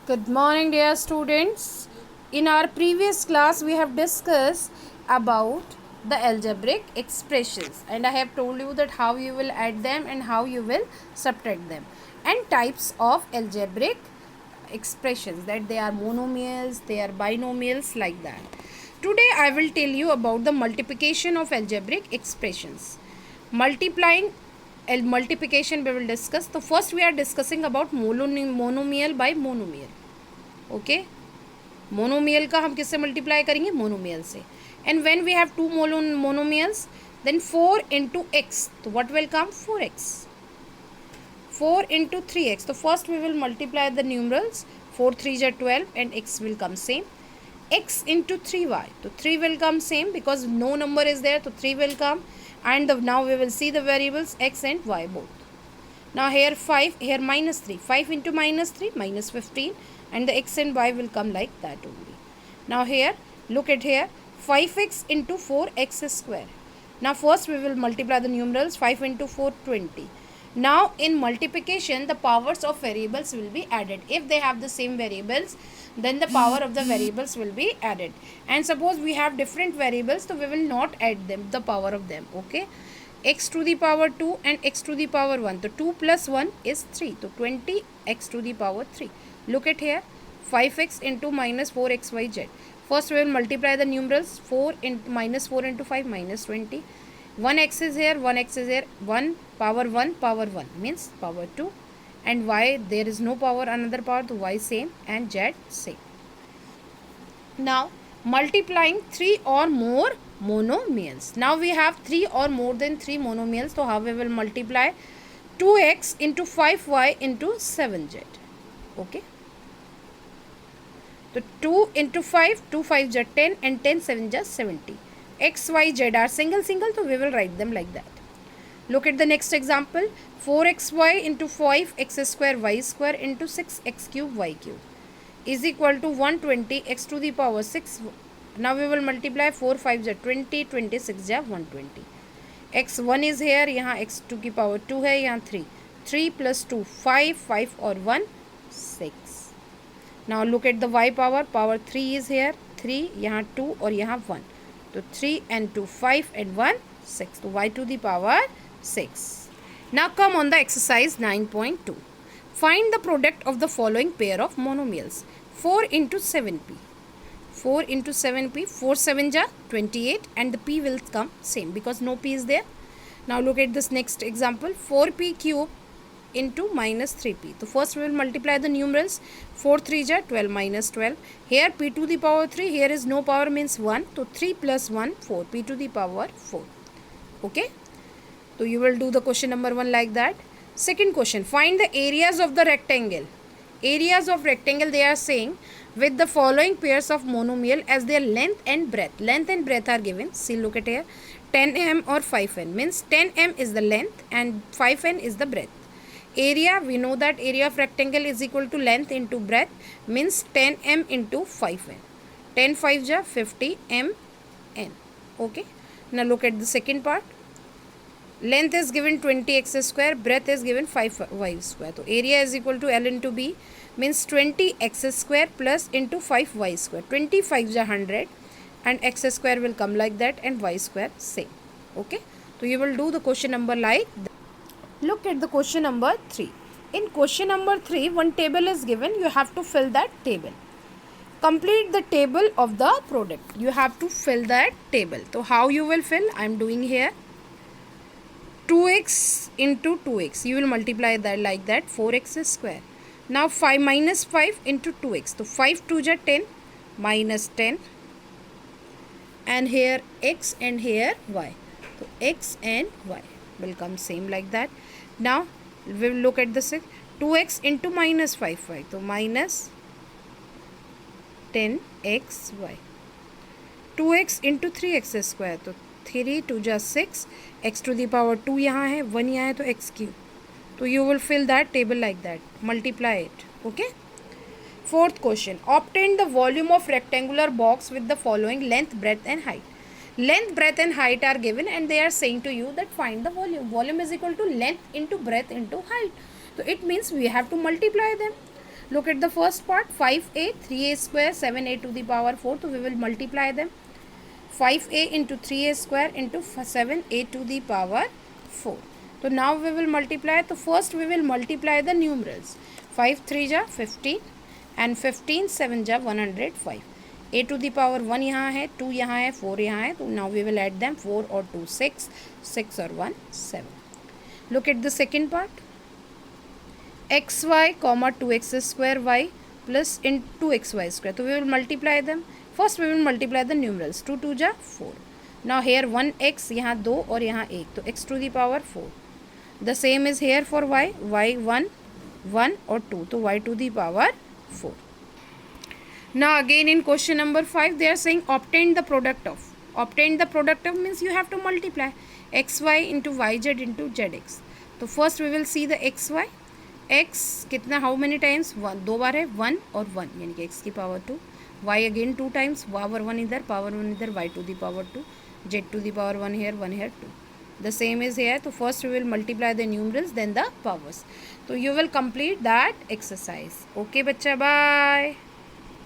Good morning, dear students. In our previous class, we have discussed about the algebraic expressions, and I have told you that how you will add them and how you will subtract them, and types of algebraic expressions, that they are monomials, they are binomials, like that. Today, I will tell you about the multiplication of algebraic expressions. Multiplication we will discuss. So first we are discussing about monomial by monomial. Okay monomial का हम किससे multiply करेंगे? Monomial से. And when we have two monomials then 4 into x, तो what will come? 4x. 4 into 3x, तो first we will multiply the numerals. 4 3 जा 12 and x will come same. x into 3y, तो 3 will come same because no number is there, तो 3 will come. And now we will see the variables x and y both. Now here 5, here minus 3. 5 into minus 3, minus 15, and the x and y will come like that only. Now here, look at here, 5x into 4x square. Now first we will multiply the numerals. 5 into 4, 20. Now in multiplication, the powers of variables will be added. If they have the same variables, then the power of the variables will be added. And suppose we have different variables, so we will not add them, the power of them, okay? x to the power 2 and x to the power 1. So 2 plus 1 is 3. So 20 x to the power 3. Look at here. 5x into minus 4xyz. First we will multiply the numerals. 4 into minus 4 into 5 minus 20. 1x is here, 1x is here. 1 power 1 means power 2. And y, there is no power, another power, so y same and z same. Now multiplying 3 or more monomials. Now we have 3 or more than 3 monomials, so how we will multiply? 2x into 5y into 7z. Okay, so 2 into 5, 2 5 ja 10 and 10 7 ja 70. x y z are single, so we will write them like that. Look at the next example. 4xy into 5x square y square into 6x cube y cube is equal to 120 x to the power 6. Now we will multiply 4 5 ja 20, 26 ja 120. x1 is here, यहाँ x2 की power 2 है, यहाँ 3. 3 plus 2 5, 5 और 1 6. Now look at the y power. Power 3 is here, 3, यहाँ 2 और यहाँ 1. तो 3 and 2 5 and 1 6. तो y to the power 6. Now come on the exercise 9.2. Find the product of the following pair of monomials. 4 into 7p. 4 into 7p. 4 7 ja 28 and the p will come same because no p is there. Now look at this next example. 4p cube into minus 3p. So first we will multiply the numerals. 4 3 ja 12 minus 12. Here p to the power 3. Here is no power means 1. So 3 plus 1 4. p to the power 4. Okay. So you will do the question number 1 like that. Second question, find the areas of the rectangle. Areas of rectangle, they are saying with the following pairs of monomial as their length and breadth. Length and breadth are given. See, look at here. 10m or 5n means 10m is the length and 5n is the breadth. Area, we know that area of rectangle is equal to length into breadth means 10m into 5n. 10 5 ja 50 mn. Okay. Now look at the second part. Length is given 20x square, breadth is given 5y square. So area is equal to L into B means 20x square plus into 5y square. 25 ja 100 and x square will come like that and y square same. Okay. So you will do the question number like that. Look at the question number 3. In question number 3, one table is given. You have to fill that table. Complete the table of the product. You have to fill that table. So how you will fill? I am doing here. 2x into 2x, you will multiply that like that, 4x square. Now 5 minus 5 into 2x, so 5 2 ja 10 minus 10 and here x and here y, so x and y will come same like that. Now we will look at the 2x into minus 5 y, so minus 10xy. 2x into 3x square, तो 3 2 ja 6, x to the power 2 यहाँ है, 1 यहाँ है, तो x cube. तो you will fill that table like that. Multiply it. Okay. Fourth question. Obtain the volume of rectangular box with the following length, breadth and height. Length, breadth and height are given and they are saying to you that find the volume. Volume is equal to length into breadth into height. So it means we have to multiply them. Look at the first part, 5a, 3a square, 7a to the power 4. So we will multiply them. 5a into 3a square into 7a to the power 4. So now we will multiply. So first we will multiply the numerals. 5 3 जा 15 and 15 7 जा 105. a to the power 1 यहाँ है, 2 यहाँ है, 4 यहाँ है. तो now we will add them. 4 और 2 6, 6 और 1 7. Look at the second part. xy comma 2x square y plus in 2xy square. So we will multiply them. First we will multiply the numerals. 2 2 जा 4. Now here 1x, यहाँ 2 और यहाँ 1. तो x to the power 4. The same is here for y. y 1 1 और 2. तो y to the power 4. Now again in question number 5 they are saying obtain the product of. Obtain the product of means you have to multiply xy into yz into zx. तो first we will see the xy. x कितना, how many times, 1, 2 बार है, 1 और 1 यानी कि x की power 2. y again 2 times, power 1 इधर, power 1 इधर, y to the power 2, z to the power 1 here, 2. The same is here. So first we will multiply the numerals, then the powers. So you will complete that exercise. Okay बच्चा, bye.